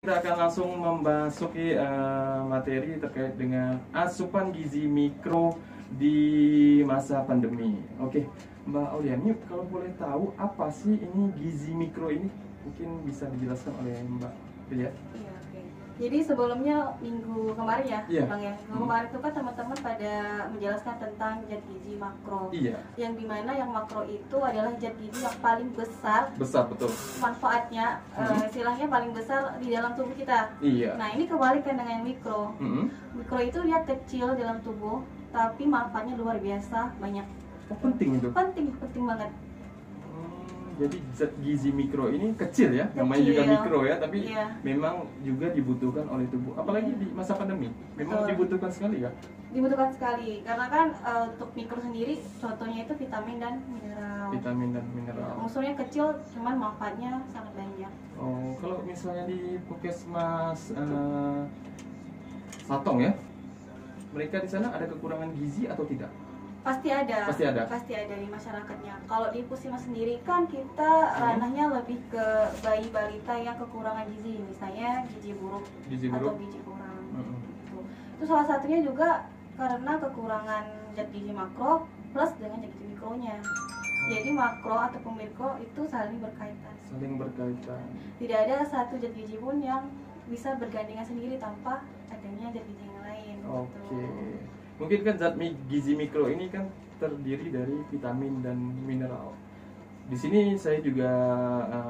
Kita akan langsung memasuki materi terkait dengan asupan gizi mikro di masa pandemi. Oke, Mbak Auliani, kalau boleh tahu apa sih ini gizi mikro ini? Mungkin bisa dijelaskan oleh Mbak Ria. Iya, oke. Jadi sebelumnya minggu kemarin ya, Iya. Bang ya. Minggu kemarin itu kan teman-teman pada menjelaskan tentang zat gizi makro. Iya, Yang dimana yang makro itu adalah zat gizi yang paling besar besar betul. manfaatnya, istilahnya paling besar di dalam tubuh kita. Iya. Nah ini kebalikan dengan yang mikro. Mm-mm. Mikro itu dia kecil dalam tubuh, tapi manfaatnya luar biasa banyak. Oh, penting itu. Penting banget. Jadi zat gizi mikro ini kecil ya, namanya juga Kecil. mikro ya, tapi Iya. memang juga dibutuhkan oleh tubuh. Apalagi di masa pandemi, memang Betul. dibutuhkan sekali ya. Dibutuhkan sekali karena kan untuk mikro sendiri contohnya itu vitamin dan mineral. Vitamin dan mineral. Unsurnya kecil, cuman manfaatnya sangat banyak. Oh, kalau misalnya di Puskesmas Satong ya, mereka di sana ada kekurangan gizi atau tidak? Pasti ada. Pasti ada. Pasti ada di masyarakatnya. Kalau di Puskesmas sendiri kan kita ranahnya lebih ke bayi balita yang kekurangan gizi, misalnya gizi buruk Gizi atau buruk. gizi kurang. Mm-mm. Gitu. Itu salah satunya juga karena kekurangan zat gizi makro plus dengan zat gizi mikronya. Jadi makro ataupun mikro itu saling berkaitan. Saling berkaitan. Tidak ada satu zat gizi pun yang bisa bergandengan sendiri tanpa adanya zat gizi yang lain. Oke. Gitu. Mungkin kan zat gizi mikro ini kan terdiri dari vitamin dan mineral. Di sini saya juga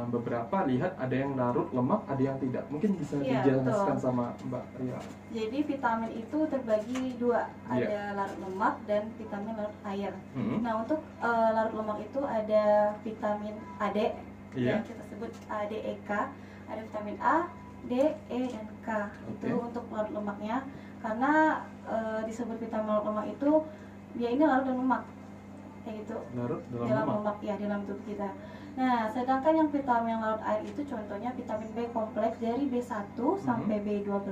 beberapa lihat ada yang larut lemak, ada yang tidak. Mungkin bisa Iya, dijelaskan betul. sama Mbak Ria. Jadi vitamin itu terbagi dua, Iya. ada larut lemak dan vitamin larut air. Mm-mm. Nah untuk larut lemak itu ada vitamin A, D Iya. yang kita sebut A, D, E, K. Ada vitamin A, D, E, dan K. Oke. Itu untuk larut lemaknya. Karena disebut vitamin larut lemak itu dia ini larut dalam lemak, kayak gitu. Larut dalam Dalam lemak. lemak ya, dalam tubuh kita. Nah, sedangkan yang vitamin larut air itu contohnya vitamin B kompleks dari B1 sampai B12,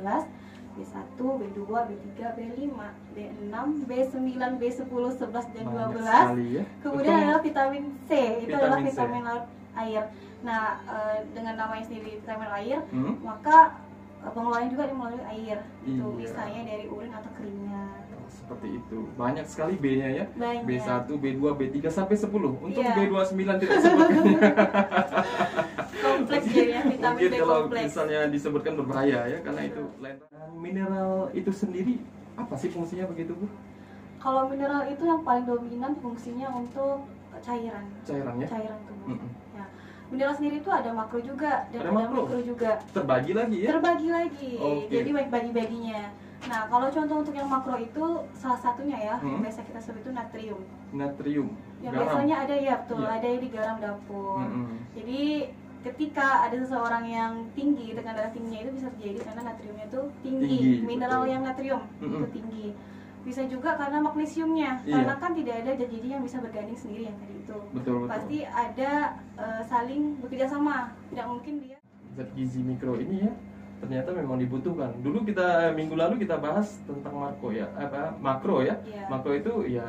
B1, B2, B3, B5, B6, B9, B10, 11 dan Banyak 12. sekali ya. Kemudian Betul. adalah vitamin C, itu adalah Vitamin C. vitamin larut air. Nah, dengan namanya sendiri vitamin air, Hmm? maka pengeluarannya juga melalui air. Itu Iya. misalnya dari urin atau keringat. Oh, seperti itu. Banyak sekali B-nya ya. Banyak. B1, B2, B3 sampai 10. Untung Iya. B29 tidak disebutkan. Kompleks jadinya vitamin Mungkin B kalau kompleks. misalnya disebutkan berbahaya ya, karena itu lain. Mineral itu sendiri apa sih fungsinya begitu Bu? Kalau mineral itu yang paling dominan fungsinya untuk cairan, Cairan ya? cairan tubuh. Mm-mm. Ya. Mineral sendiri itu ada makro juga dan Ada ada makro? mikro juga. Terbagi lagi ya? Terbagi lagi, Oke. jadi baik bagi-baginya. Nah, kalau contoh untuk yang makro itu salah satunya ya, yang Hmm. biasa kita sebut itu natrium. Natrium, Yang garam. biasanya ada ya betul, Iya. ada di garam dapur. Mm-mm. Jadi ketika ada seseorang yang tinggi, tekanan darah tingginya itu bisa terjadi karena natriumnya itu tinggi, Tinggi, mineral betul. yang natrium itu Mm-mm. tinggi. Bisa juga karena magnesiumnya, Iya. karena kan tidak ada zat gizi yang bisa berganding sendiri yang tadi itu. Betul, betul. Pasti ada saling bekerja sama, tidak mungkin dia. Zat gizi mikro ini ya ternyata memang dibutuhkan. Dulu kita minggu lalu kita bahas tentang makro ya, makro ya. Iya. Makro itu ya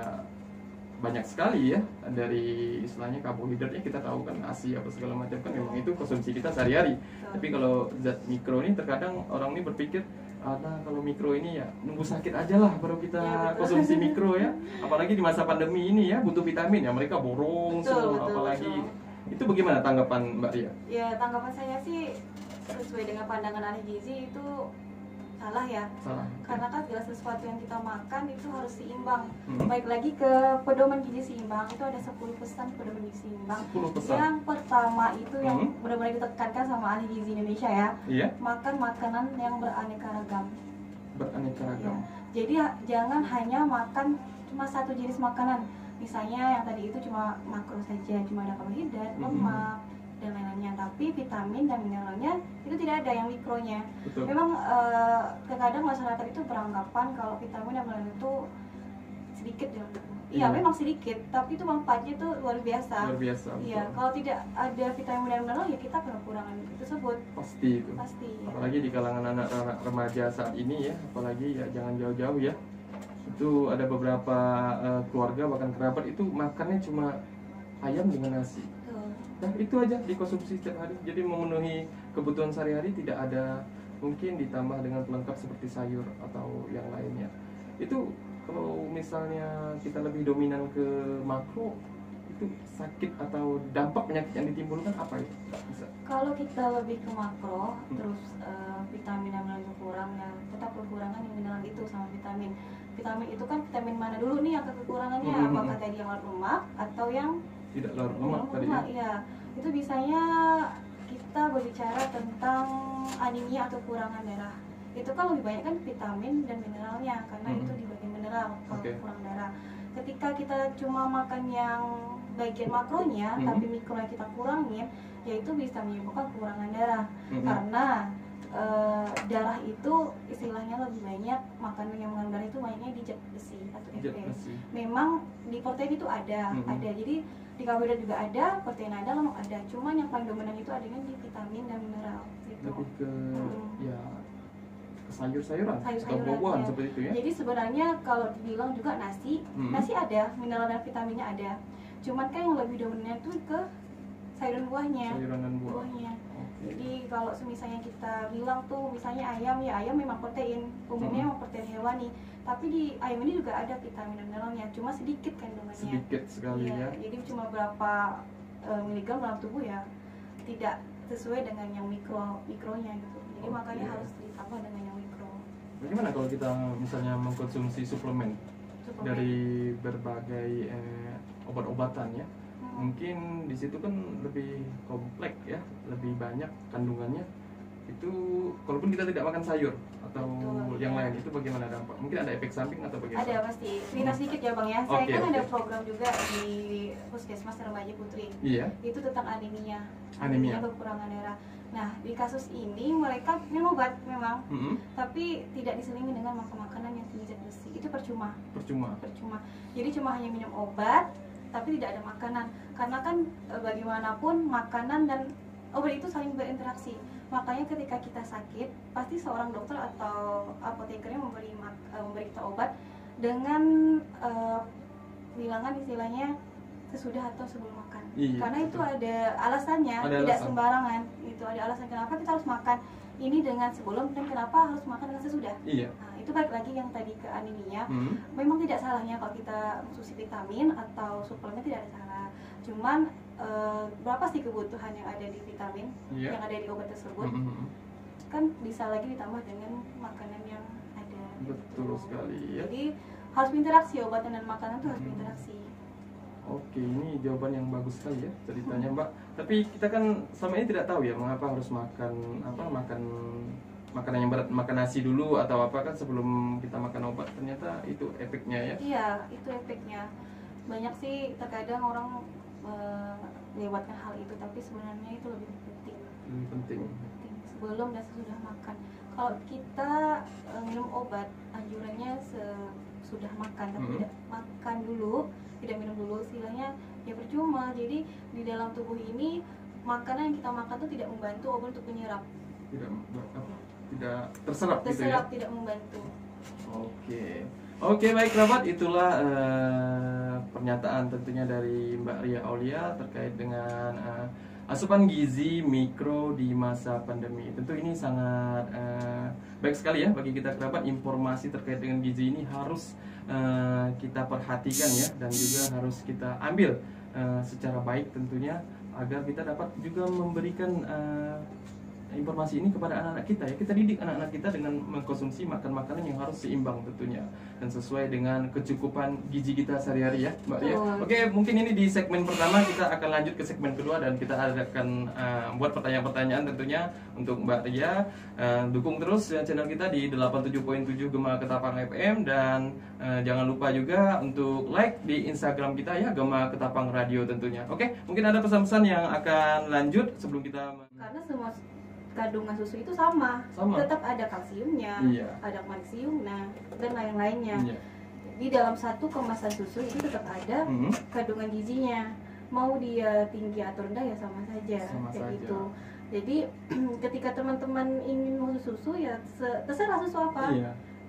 banyak sekali ya, dari istilahnya karbohidratnya kita tahu kan ASI apa segala macam kan memang itu konsumsi kita sehari-hari. Betul. Tapi kalau zat mikro ini terkadang orang ini berpikir kalau mikro ini ya nunggu sakit aja lah baru kita Iya, betul. konsumsi mikro ya. Apalagi di masa pandemi ini ya butuh vitamin ya, mereka borong Betul, semua. betul, Apalagi betul. itu bagaimana tanggapan Mbak Ria? Ya, tanggapan saya sih sesuai dengan pandangan ahli gizi itu salah ya. Salah. Karena kan segala sesuatu yang kita makan itu harus seimbang. Hmm. Baik lagi ke pedoman gizi seimbang, itu ada 10 pesan pedoman gizi seimbang. 10 pesan. Yang pertama itu yang Hmm. benar-benar ditekankan sama ahli gizi Indonesia ya, Iya, makan makanan yang beraneka ragam. beraneka ragam. Ya. Jadi jangan hanya makan cuma satu jenis makanan. Misalnya yang tadi itu cuma makro saja, cuma ada karbohidrat, Hmm. lemak dan lain-lainnya. Tapi vitamin dan mineralnya itu tidak ada yang mikronya. Betul. Memang terkadang masyarakat itu beranggapan kalau vitamin dan mineral itu sedikit dalam tubuh. Iya, Iya. memang sedikit, tapi itu manfaatnya itu luar biasa. Luar biasa. Iya, betul. kalau tidak ada vitamin dan mineral ya kita kekurangan tersebut Pasti itu. pasti. Apalagi di kalangan anak-anak remaja saat ini ya, apalagi ya jangan jauh-jauh ya. Itu ada beberapa keluarga bahkan kerabat itu makannya cuma ayam dengan nasi. Betul. Nah itu aja dikonsumsi setiap hari. Jadi memenuhi kebutuhan sehari-hari, tidak ada mungkin ditambah dengan pelengkap seperti sayur atau yang lainnya. Itu kalau misalnya kita lebih dominan ke makro, itu sakit atau dampak penyakit yang ditimbulkan apa itu? Bisa. Kalau kita lebih ke makro, terus vitamin yang mineral kurang, ya tetap kekurangan yang mineral itu sama vitamin. Vitamin itu kan vitamin mana dulu nih yang kekurangannya? Apakah tadi yang larut lemak atau yang tidak larut lemak tadi ya? Iya, itu biasanya kita berbicara tentang anemia atau kekurangan darah. Itu kan lebih banyak kan vitamin dan mineralnya, karena itu di bagian mineral kalau kurang darah. Ketika kita cuma makan yang bagian makronya, tapi mikronya kita kurangin, yaitu bisa menyebabkan kekurangan darah. Karena darah itu istilahnya lebih banyak, makanan yang mengandung darah itu banyaknya di zat besi atau Fe. Memang di protein itu ada, jadi di karbohidrat juga ada, protein ada, lemak ada. Cuman yang paling dominan itu adanya di vitamin dan mineral. Gitu. Lebih ke ya sayur-sayuran atau buah-buahan ya. seperti itu ya. Jadi sebenarnya kalau dibilang juga nasi ada, mineral dan vitaminnya ada. Cuman kan yang lebih dominan itu ke sayuran buahnya. Sayuran dan buahnya. Jadi kalau misalnya kita bilang tuh misalnya ayam, ya ayam memang protein, umumnya memang protein hewani. Tapi di ayam ini juga ada vitamin dan mineralnya, cuma sedikit kandungannya. Sedikit sekali ya. Jadi cuma berapa miligram dalam tubuh ya, tidak sesuai dengan yang mikronya gitu. Jadi makanya harus ditambah dengan yang mikro. Bagaimana kalau kita misalnya mengkonsumsi suplemen dari berbagai obat-obatan ya? Mungkin di situ kan lebih kompleks ya, lebih banyak kandungannya. Itu kalaupun kita tidak makan sayur atau yang lain, itu bagaimana dampak? Mungkin ada efek samping atau bagaimana? Ada pasti. Cerita sedikit ya Bang ya. Saya kan ada program juga di Puskesmas Remaja Putri. Iya. Itu tentang anemia. Anemia kekurangan darah. Nah, di kasus ini mereka minum obat memang, tapi tidak diselingi dengan makanan yang tinggi zat besi. Itu percuma. Jadi cuma hanya minum obat, tapi tidak ada makanan. Karena kan bagaimanapun makanan dan obat itu saling berinteraksi. Makanya ketika kita sakit, pasti seorang dokter atau apotekernya memberi kita obat dengan bilangan istilahnya sesudah atau sebelum makan. Karena itu ada alasannya, tidak sembarangan. Itu ada alasan kenapa kita harus makan ini dengan sebelum dan kenapa harus makan dengan sesudah. Nah, itu balik lagi yang tadi ke anemia. Memang tidak salahnya kalau kita konsumsi vitamin atau suplemen, tidak ada salah. Cuman berapa sih kebutuhan yang ada di vitamin, yang ada di obat tersebut? Kan bisa lagi ditambah dengan makanan yang ada. Betul sekali ya. Jadi harus berinteraksi, obatan dan makanan itu harus berinteraksi. Oke, ini jawaban yang bagus sekali ya ceritanya Mbak. Tapi kita kan selama ini tidak tahu ya mengapa harus makan makanan yang berat, makan nasi dulu atau apa kan sebelum kita makan obat. Ternyata itu efeknya ya. Iya, itu efeknya. Banyak sih terkadang orang melewatkan hal itu, tapi sebenarnya itu lebih penting. Lebih penting sebelum dan sesudah makan. Kalau kita minum obat, anjurannya sesudah makan, tapi tidak makan dulu, tidak minum dulu, istilahnya ya percuma. Jadi di dalam tubuh ini makanan yang kita makan itu tidak membantu obat untuk menyerap. Tidak terserap gitu ya. Tidak membantu. Oke, baik kerabat, itulah pernyataan tentunya dari Mbak Ria Aulia terkait dengan asupan gizi mikro di masa pandemi. Tentu ini sangat baik sekali ya bagi kita kerabat. Informasi terkait dengan gizi ini harus kita perhatikan ya, dan juga harus kita ambil secara baik tentunya, agar kita dapat juga memberikan informasi ini kepada anak-anak kita ya. Kita didik anak-anak kita dengan mengkonsumsi makan makanan yang harus seimbang tentunya dan sesuai dengan kecukupan gizi kita sehari-hari ya Mbak Ria. Oke, mungkin ini di segmen pertama, kita akan lanjut ke segmen kedua dan kita akan buat pertanyaan-pertanyaan tentunya untuk Mbak Ria. Dukung terus channel kita di 87.7 Gema Ketapang FM, dan jangan lupa juga untuk like di Instagram kita ya, Gema Ketapang Radio tentunya. Oke, mungkin ada pesan-pesan yang akan lanjut sebelum kita, karena semua kandungan susu itu sama. Tetap ada kalsiumnya, ada magnesium, dan lain-lainnya. Di dalam satu kemasan susu itu tetap ada kandungan gizinya. Mau dia tinggi atau rendah ya sama saja. Gitu. Jadi ketika teman-teman ingin susu ya terserah susu apa.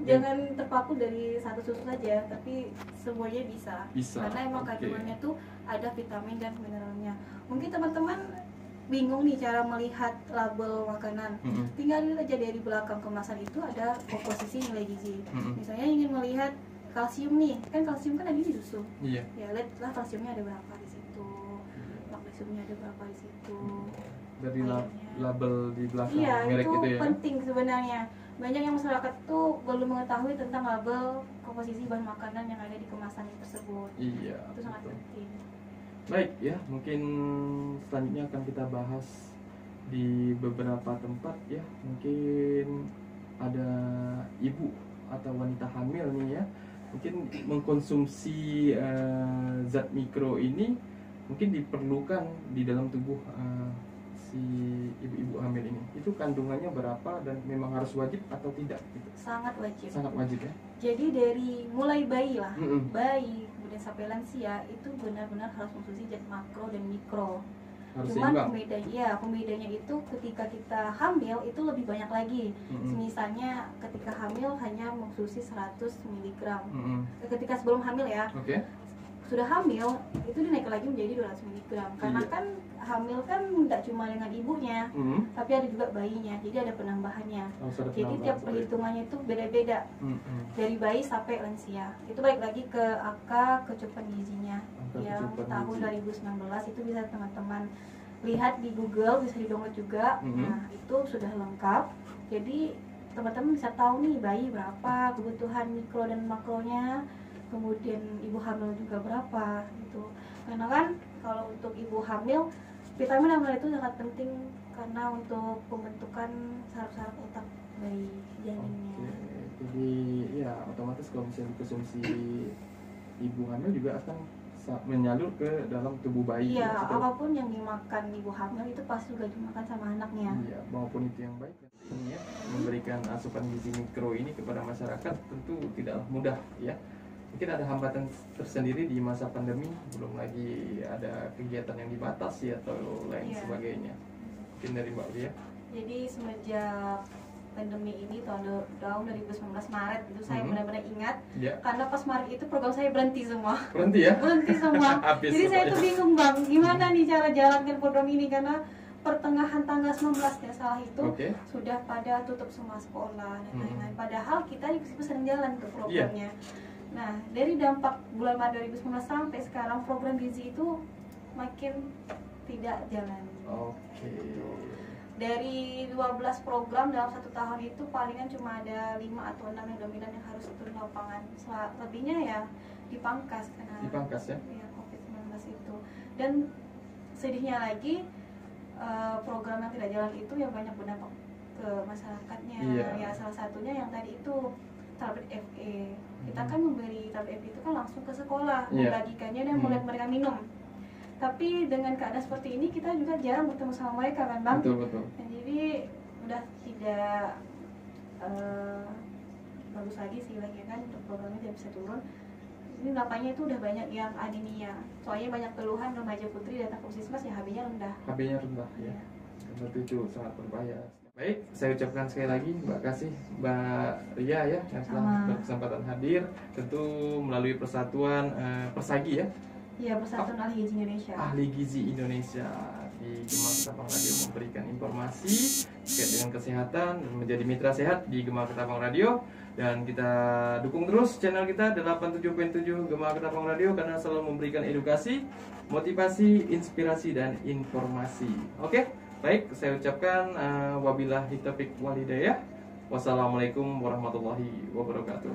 Jangan terpaku dari satu susu saja, tapi semuanya bisa. Karena emang kandungannya tuh ada vitamin dan mineralnya. Mungkin teman-teman bingung nih cara melihat label makanan, tinggal lihat aja dari belakang kemasan itu ada komposisi nilai gizi. Misalnya ingin melihat kalsium nih, kan kalsium kan ada di susu. Iya. Ya lihatlah kalsiumnya ada berapa di situ, magnesiumnya ada berapa di situ. Dari label di belakang merek itu itu ya. Penting sebenarnya. Banyak yang masyarakat tuh belum mengetahui tentang label komposisi bahan makanan yang ada di kemasan tersebut. Iya. Itu sangat penting. Baik ya, mungkin selanjutnya akan kita bahas di beberapa tempat ya. Mungkin ada ibu atau wanita hamil nih ya, mungkin mengkonsumsi zat mikro ini mungkin diperlukan di dalam tubuh si ibu-ibu hamil ini. Itu kandungannya berapa dan memang harus wajib atau tidak gitu? Sangat wajib. Sangat wajib ya. Jadi dari mulai bayi lah, bayi kemudian sampai lansia itu benar-benar harus mengkonsumsi zat makro dan mikro. Harus Cuman pembedanya itu ketika kita hamil itu lebih banyak lagi. Misalnya ketika hamil hanya mengkonsumsi 100 mg. Ketika sebelum hamil ya. Sudah hamil itu dinaik lagi menjadi 200 mg. Karena kan hamil kan tidak cuma dengan ibunya, tapi ada juga bayinya. Jadi ada penambahannya. Jadi tiap perhitungannya itu beda-beda. Dari bayi sampai lansia. Itu balik lagi ke angka kecukupan gizinya. Yang tahun 2019 itu bisa teman-teman lihat di Google, bisa di-download juga. Nah, itu sudah lengkap. Jadi teman-teman bisa tahu nih bayi berapa kebutuhan mikro dan makronya, kemudian ibu hamil juga berapa gitu. Karena kan kalau untuk ibu hamil vitamin hamil itu sangat penting karena untuk pembentukan saraf-saraf otak bayi janinnya. Jadi ya otomatis kalau misalnya dikonsumsi ibu hamil juga akan menyalur ke dalam tubuh bayi. Iya, apapun yang dimakan ibu hamil itu pasti juga dimakan sama anaknya. Iya, maupun itu yang baik. Ini ya, memberikan asupan gizi mikro ini kepada masyarakat tentu tidaklah mudah ya. Mungkin ada hambatan tersendiri di masa pandemi, belum lagi ada kegiatan yang dibatasi atau lain sebagainya. Mungkin dari Mbak Lia. Jadi semenjak pandemi ini tahun 2019 Maret itu saya benar-benar ingat karena pas Maret itu program saya berhenti semua. Berhenti ya? Berhenti semua. Jadi saya tuh bingung Bang, gimana nih cara jalankan program ini karena pertengahan tanggal 19 ya salah itu sudah pada tutup semua sekolah dan lain-lain. Padahal kita di Puskesmas sedang jalan ke programnya. Nah, dari dampak bulan Maret 2019 sampai sekarang program gizi itu makin tidak jalan. Dari 12 program dalam 1 tahun itu palingan cuma ada 5 atau 6 yang dominan yang harus turun lapangan. Lebihnya ya dipangkas karena COVID-19 itu. Dan sedihnya lagi program yang tidak jalan itu yang banyak berdampak ke masyarakatnya. Ya salah satunya yang tadi itu tablet FE. Kita kan memberi tablet FE itu kan langsung ke sekolah, membagikannya dan melihat mereka minum. Tapi dengan keadaan seperti ini kita juga jarang bertemu sama mereka kan Bang. Betul. Dan jadi udah tidak bagus lagi sih lagi kan untuk programnya tidak bisa turun. Ini nampaknya itu udah banyak yang anemia. Soalnya banyak keluhan remaja putri datang ke Puskesmas ya HB-nya rendah. HB-nya rendah ya. Tentu itu sangat berbahaya. Baik, saya ucapkan sekali lagi Mbak Kasih, Mbak Ria ya yang telah berkesempatan hadir, tentu melalui persatuan Persagi ya. Iya, Persatuan Ahli Gizi Indonesia. Ahli Gizi Indonesia di Gema Ketapang Radio memberikan informasi terkait dengan kesehatan dan menjadi mitra sehat di Gema Ketapang Radio. Dan kita dukung terus channel kita 87.7 Gema Ketapang Radio karena selalu memberikan edukasi, motivasi, inspirasi dan informasi. Oke, baik, saya ucapkan wabillahi taufiq wal hidayah. Wassalamualaikum warahmatullahi wabarakatuh.